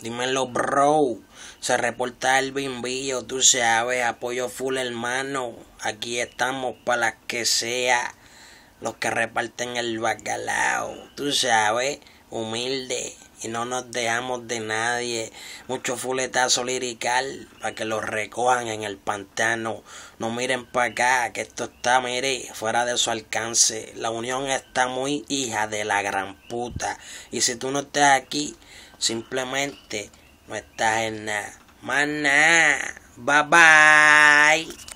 Dímelo, bro. Se reporta el bimbillo, tú sabes, apoyo full, hermano. Aquí estamos para las que sea. Los que reparten el bacalao, tú sabes, humilde. Y no nos dejamos de nadie. Mucho fuletazo lirical para que los recojan en el pantano. No miren para acá, que esto está, mire, fuera de su alcance. La unión está muy hija de la gran puta. Y si tú no estás aquí, simplemente no estás en nada. Más nada. Bye bye.